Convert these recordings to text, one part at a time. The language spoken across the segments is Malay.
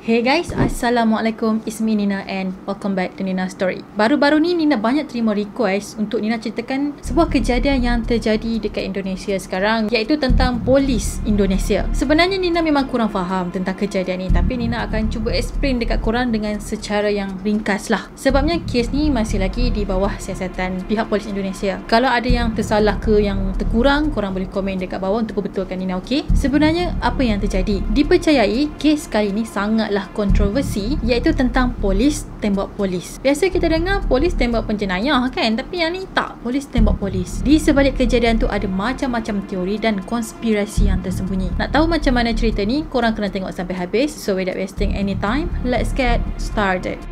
Hey guys, Assalamualaikum. It's me Nina and welcome back to Nina Story. Baru-baru ni Nina banyak terima request untuk Nina ceritakan sebuah kejadian yang terjadi dekat Indonesia sekarang, iaitu tentang polis Indonesia. Sebenarnya Nina memang kurang faham tentang kejadian ni, tapi Nina akan cuba explain dekat korang dengan secara yang ringkas lah. Sebabnya kes ni masih lagi di bawah siasatan pihak polis Indonesia. Kalau ada yang tersalah ke yang terkurang, korang boleh komen dekat bawah untuk betulkan Nina, okey? Sebenarnya apa yang terjadi? Dipercayai kes kali ni sangatlah kontroversi, iaitu tentang polis tembak polis. Biasa kita dengar polis tembak penjenayah kan, tapi yang ni tak, polis tembak polis. Di sebalik kejadian tu ada macam-macam teori dan konspirasi yang tersembunyi. Nak tahu macam mana cerita ni, korang kena tengok sampai habis. So without wasting any time, let's get started.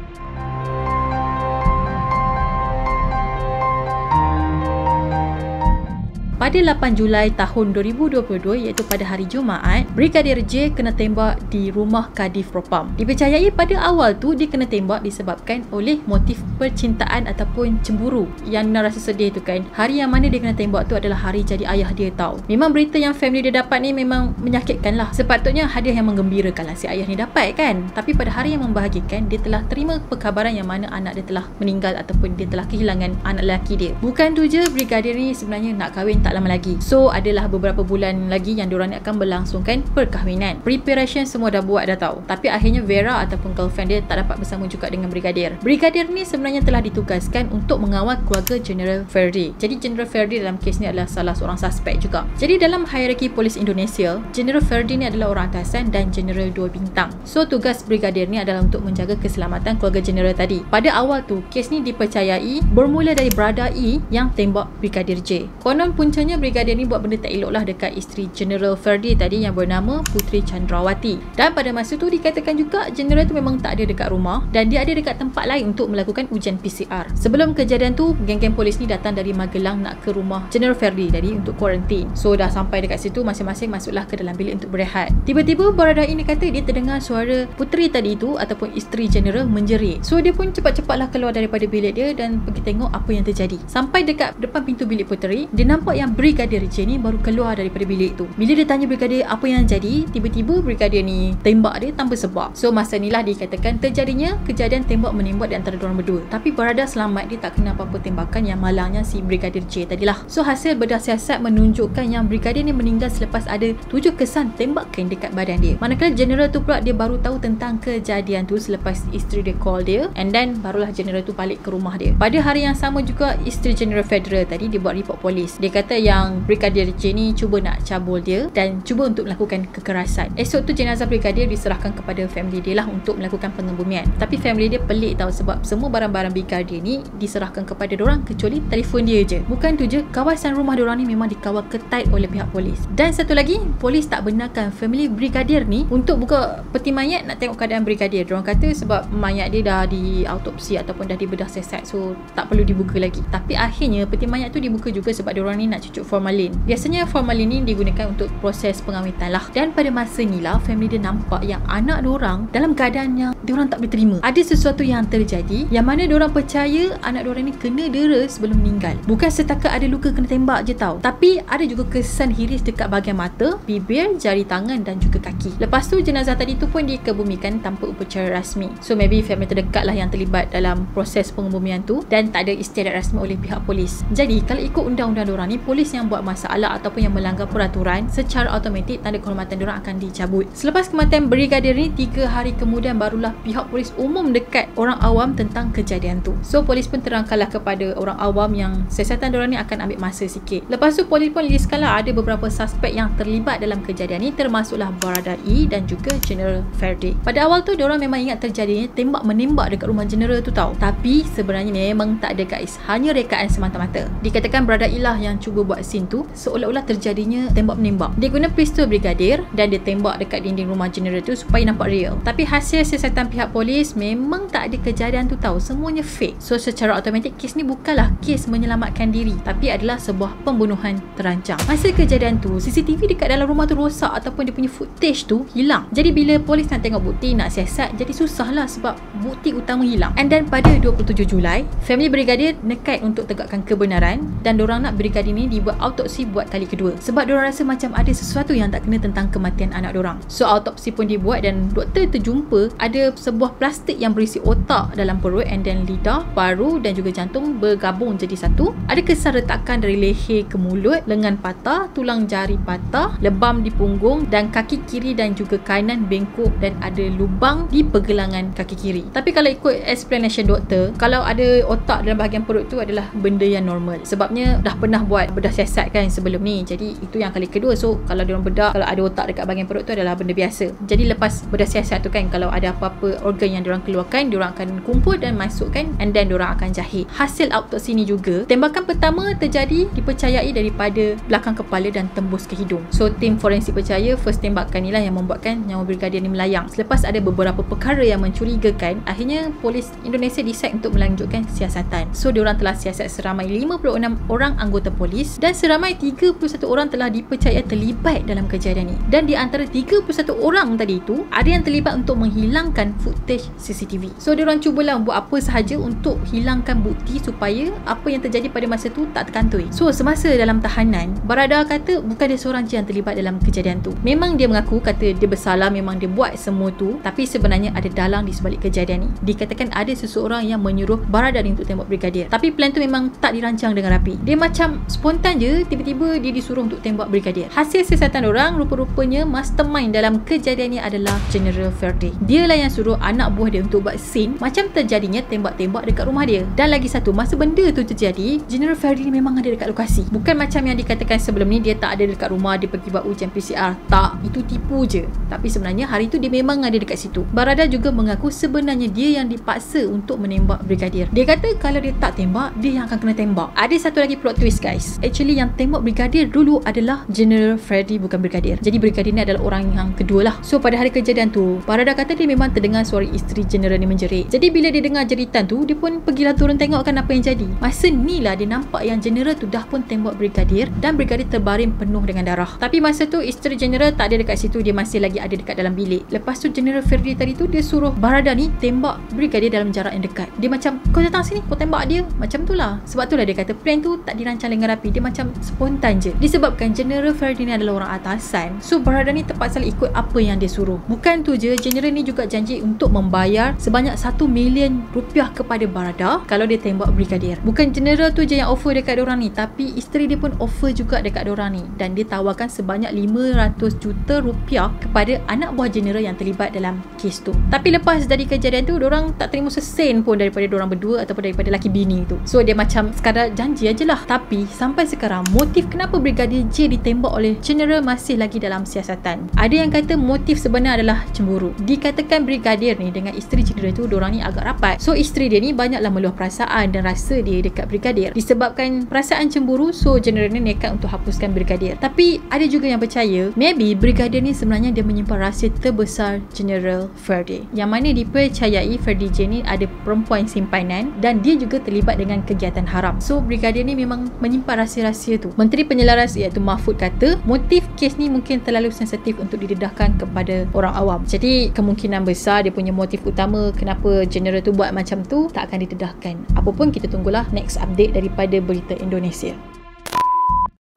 Pada 8 Julai tahun 2022, iaitu pada hari Jumaat, Brigadir J kena tembak di rumah Kadif Propam. Dipercayai pada awal tu dia kena tembak disebabkan oleh motif percintaan ataupun cemburu. Yang Nina rasa sedih tu kan, hari yang mana dia kena tembak tu adalah hari jadi ayah dia tahu. Memang berita yang family dia dapat ni memang menyakitkan lah. Sepatutnya hadiah yang menggembirakan lah si ayah ni dapat kan. Tapi pada hari yang membahagikan, dia telah terima perkabaran yang mana anak dia telah meninggal ataupun dia telah kehilangan anak lelaki dia. Bukan tu je, Brigadir ni sebenarnya nak kahwin tak lama lagi. So adalah beberapa bulan lagi yang diorang ni akan berlangsungkan perkahwinan. Preparation semua dah buat dah tahu. Tapi akhirnya Vera ataupun girlfriend dia tak dapat bersama juga dengan Brigadir. Brigadir ni sebenarnya telah ditugaskan untuk mengawal keluarga General Ferdi. Jadi General Ferdi dalam kes ni adalah salah seorang suspek juga. Jadi dalam hierarki polis Indonesia, General Ferdi ni adalah orang atasan dan General 2 bintang. So tugas Brigadir ni adalah untuk menjaga keselamatan keluarga General tadi. Pada awal tu, kes ni dipercayai bermula dari Brada E yang tembak Brigadir J. Konon puncanya Brigadir ni buat benda tak elok lah dekat isteri General Ferdi tadi yang bernama Puteri Chandrawati. Dan pada masa tu dikatakan juga General tu memang tak ada dekat rumah dan dia ada dekat tempat lain untuk melakukan ujian PCR. Sebelum kejadian tu, geng-geng polis ni datang dari Magelang nak ke rumah General Ferdi tadi untuk kuarantin. So dah sampai dekat situ, masing-masing masuklah ke dalam bilik untuk berehat. Tiba-tiba Barada ini kata dia terdengar suara puteri tadi tu ataupun isteri General menjerit. So dia pun cepat-cepatlah keluar daripada bilik dia dan pergi tengok apa yang terjadi. Sampai dekat depan pintu bilik puteri, dia nampak yang Brigadir J ni baru keluar daripada bilik tu. Bila dia tanya Brigadir apa yang jadi, tiba-tiba Brigadir ni tembak dia tanpa sebab. So masa ni lah dikatakan terjadinya kejadian tembak menembak di antara diorang berdua. Tapi Barada selamat, dia tak kena apa-apa tembakan yang malangnya si Brigadir J tadilah. So hasil bedah siasat menunjukkan yang Brigadir ni meninggal selepas ada 7 kesan tembakan dekat badan dia. Manakala General tu pula dia baru tahu tentang kejadian tu selepas isteri dia call dia, and then barulah General tu balik ke rumah dia. Pada hari yang sama juga, isteri General Federal tadi dia buat report polis. Dia kata yang Brigadir J ni cuba nak cabul dia dan cuba untuk melakukan kekerasan. Esok tu jenazah Brigadir diserahkan kepada family dia lah untuk melakukan pengebumian. Tapi family dia pelik tahu sebab semua barang-barang Brigadir ni diserahkan kepada diorang kecuali telefon dia je. Bukan tu je, kawasan rumah diorang ni memang dikawal ketat oleh pihak polis. Dan satu lagi, polis tak benarkan family Brigadir ni untuk buka peti mayat nak tengok keadaan Brigadir. Diorang kata sebab mayat dia dah di autopsi ataupun dah dibedah siasat, so tak perlu dibuka lagi. Tapi akhirnya peti mayat tu dibuka juga sebab diorang ni nak cucuk formalin. Biasanya formalin ni digunakan untuk proses pengawitan lah. Dan pada masa ni lah family dia nampak yang anak diorang dalam keadaan yang diorang tak boleh terima. Ada sesuatu yang terjadi yang mana diorang percaya anak diorang ni kena dera sebelum meninggal. Bukan setakat ada luka kena tembak je tau, tapi ada juga kesan hiris dekat bahagian mata, bibir, jari tangan dan juga kaki. Lepas tu jenazah tadi tu pun dikebumikan tanpa upacara rasmi. So maybe family terdekat lah yang terlibat dalam proses pengebumian tu dan tak ada istiadat rasmi oleh pihak polis. Jadi kalau ikut undang-undang diorang ni, polis yang buat masalah ataupun yang melanggar peraturan, secara automatik tanda kehormatan diorang akan dicabut. Selepas kematian Brigadir ni, 3 hari kemudian barulah pihak polis umum dekat orang awam tentang kejadian tu. So polis pun terangkanlah kepada orang awam yang siasatan diorang ni akan ambil masa sikit. Lepas tu polis pun liskanlah ada beberapa suspek yang terlibat dalam kejadian ni, termasuklah Barada E dan juga General Ferdi. Pada awal tu diorang memang ingat terjadinya tembak menembak dekat rumah General tu tau. Tapi sebenarnya memang tak ada guys, hanya rekaan semata-mata. Dikatakan Barada E lah yang cuba buat scene tu seolah-olah terjadinya tembak menembak. Dia guna pistol Brigadir dan dia tembak dekat dinding rumah General tu supaya nampak real. Tapi hasil siasatan Penjelasan pihak polis, memang tak ada kejadian tu tahu, semuanya fake. So secara automatik kes ni bukanlah kes menyelamatkan diri, tapi adalah sebuah pembunuhan terancang. Masa kejadian tu, CCTV dekat dalam rumah tu rosak ataupun dia punya footage tu hilang. Jadi bila polis nak tengok bukti, nak siasat, jadi susah lah sebab bukti utama hilang. And then pada 27 Julai, family brigadir nekat untuk tegakkan kebenaran dan diorang nak brigadir ni dibuat autopsi buat kali kedua. Sebab diorang rasa macam ada sesuatu yang tak kena tentang kematian anak diorang. So autopsi pun dibuat dan doktor terjumpa ada sebuah plastik yang berisi otak dalam perut, and then lidah, paru dan juga jantung bergabung jadi satu. Ada kesan retakan dari leher ke mulut, lengan patah, tulang jari patah, lebam di punggung dan kaki kiri dan juga kanan bengkok dan ada lubang di pergelangan kaki kiri. Tapi kalau ikut explanation doktor, kalau ada otak dalam bahagian perut tu adalah benda yang normal. Sebabnya dah pernah buat bedah siasat kan sebelum ni. Jadi itu yang kali kedua. So kalau diorang bedah, kalau ada otak dekat bahagian perut tu adalah benda biasa. Jadi lepas bedah siasat tu kan, kalau ada apa-apa organ yang diorang keluarkan, diorang akan kumpul dan masukkan, and then diorang akan jahit. Hasil autopsi ni juga, tembakan pertama terjadi dipercayai daripada belakang kepala dan tembus ke hidung. So tim forensik percaya first tembakan ni lah yang membuatkan nyawa brigadir ni melayang. Selepas ada beberapa perkara yang mencurigakan, akhirnya polis Indonesia decide untuk melanjutkan siasatan. So diorang telah siasat seramai 56 orang anggota polis dan seramai 31 orang telah dipercayai terlibat dalam kejadian ni. Dan di antara 31 orang tadi itu, ada yang terlibat untuk menghilangkan footage CCTV. So diorang cubalah buat apa sahaja untuk hilangkan bukti supaya apa yang terjadi pada masa tu tak terkantoi. So semasa dalam tahanan, Barada kata bukan dia seorang je yang terlibat dalam kejadian tu. Memang dia mengaku kata dia bersalah, memang dia buat semua tu, tapi sebenarnya ada dalang di sebalik kejadian ni. Dikatakan ada seseorang yang menyuruh Barada ni untuk tembak brigadir. Tapi plan tu memang tak dirancang dengan rapi. Dia macam spontan je, tiba-tiba dia disuruh untuk tembak brigadir. Hasil siasatan orang, rupa-rupanya mastermind dalam kejadian ni adalah General Ferdi. Dialah yang suruh anak buah dia untuk buat scene macam terjadinya tembak-tembak dekat rumah dia. Dan lagi satu, masa benda tu terjadi, General Ferdi ni memang ada dekat lokasi. Bukan macam yang dikatakan sebelum ni, dia tak ada dekat rumah, dia pergi buat ujian PCR. Tak, itu tipu je. Tapi sebenarnya hari tu dia memang ada dekat situ. Barada juga mengaku sebenarnya dia yang dipaksa untuk menembak brigadir. Dia kata kalau dia tak tembak, dia yang akan kena tembak. Ada satu lagi plot twist guys. Actually yang tembak brigadir dulu adalah General Ferdi, bukan brigadir. Jadi brigadir ni adalah orang yang kedua lah. So pada hari kejadian tu, Barada kata dia memang terdengar suara isteri general ni menjerit. Jadi bila dia dengar jeritan tu, dia pun pergilah turun tengokkan apa yang jadi. Masa ni lah dia nampak yang general tu dah pun tembak brigadir dan brigadir terbaring penuh dengan darah. Tapi masa tu isteri general tak ada dekat situ, dia masih lagi ada dekat dalam bilik. Lepas tu General Ferdi tadi tu dia suruh Barada ni tembak brigadir dalam jarak yang dekat. Dia macam, kau datang sini, kau tembak dia. Macam tu lah. Sebab tu lah dia kata plan tu tak dirancang dengan rapi. Dia macam spontan je. Disebabkan General Ferdi ni adalah orang atasan, so Barada ni terpaksa ikut apa yang dia suruh. Bukan tu je, General ni juga janji untuk membayar sebanyak 1 million rupiah kepada Barada kalau dia tembak brigadir. Bukan General tu je yang offer dekat diorang ni, tapi isteri dia pun offer juga dekat diorang ni, dan dia tawarkan sebanyak 500 juta rupiah kepada anak buah General yang terlibat dalam kes tu. Tapi lepas dari kejadian tu, diorang tak terima sesen pun daripada diorang berdua ataupun daripada laki bini tu. So dia macam sekadar janji ajalah. Tapi sampai sekarang, motif kenapa Brigadir J ditembak oleh General masih lagi dalam siasatan. Ada yang kata motif sebenar adalah cemburu. Dikatakan Brigadir ni dengan isteri General tu, diorang ni agak rapat. So isteri dia ni banyaklah meluah perasaan dan rasa dia dekat Brigadir. Disebabkan perasaan cemburu, so General ni nekat untuk hapuskan Brigadir. Tapi ada juga yang percaya maybe Brigadir ni sebenarnya dia menyimpan rahsia terbesar General Ferdi, yang mana dipercayai Ferdi J ni ada perempuan simpanan dan dia juga terlibat dengan kegiatan haram. So Brigadir ni memang menyimpan rahsia-rahsia tu. Menteri Penyelaras iaitu Mahfud kata motif kes ni mungkin terlalu sensitif untuk didedahkan kepada orang awam. Jadi kemungkinan besar dia punya motif utama kenapa General tu buat macam tu tak akan didedahkan. Apapun kita tunggulah next update daripada Berita Indonesia.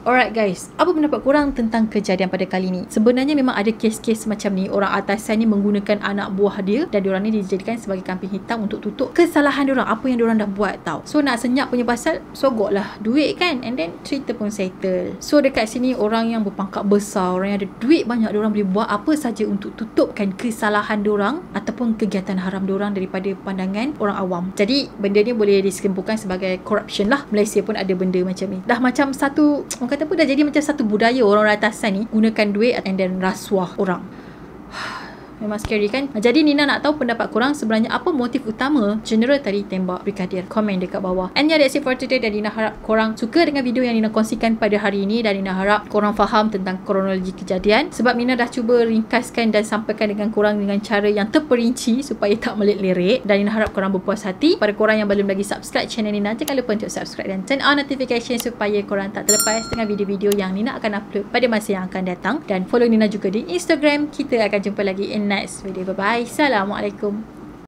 Alright guys, apa pendapat korang tentang kejadian pada kali ni? Sebenarnya memang ada kes-kes macam ni, orang atasan ni menggunakan anak buah dia dan diorang ni dijadikan sebagai kambing hitam untuk tutup kesalahan diorang, apa yang diorang dah buat tau. So nak senyap punya pasal, sogok lah duit kan, and then cerita pun settle. So dekat sini orang yang berpangkat besar, orang yang ada duit banyak, diorang boleh buat apa saja untuk tutupkan kesalahan diorang ataupun kegiatan haram diorang daripada pandangan orang awam. Jadi benda ni boleh disimpulkan sebagai corruption lah. Malaysia pun ada benda macam ni. Dah macam satu, kata apa, dah jadi macam satu budaya orang atasan ni gunakan duit and then rasuah orang. memang scary kan. Jadi Nina nak tahu pendapat korang sebenarnya apa motif utama General tadi tembak Brigadier. Komen dekat bawah. And yeah, that's it for today. Dan Nina harap korang suka dengan video yang Nina kongsikan pada hari ini, dan Nina harap korang faham tentang kronologi kejadian, sebab Nina dah cuba ringkaskan dan sampaikan dengan korang dengan cara yang terperinci supaya tak melirik-lirik. Dan Nina harap korang berpuas hati. Pada korang yang belum lagi subscribe channel Nina, jangan lupa untuk subscribe dan turn on notification supaya korang tak terlepas dengan video-video yang Nina akan upload pada masa yang akan datang. Dan follow Nina juga di Instagram. Kita akan jumpa lagi in next video. Bye bye. Assalamualaikum.